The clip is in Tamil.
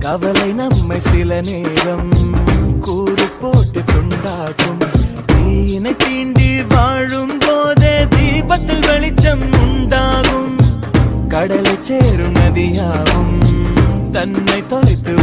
கவலை நம்மை சில நேரம் கூறு போட்டு துண்டாக்கும். தீயினை தீண்டி வாழும் போதே தீபத்தில் வெளிச்சம் உண்டாகும். கடலை சேரும் நதியாகும் தன்னை தொலைத்து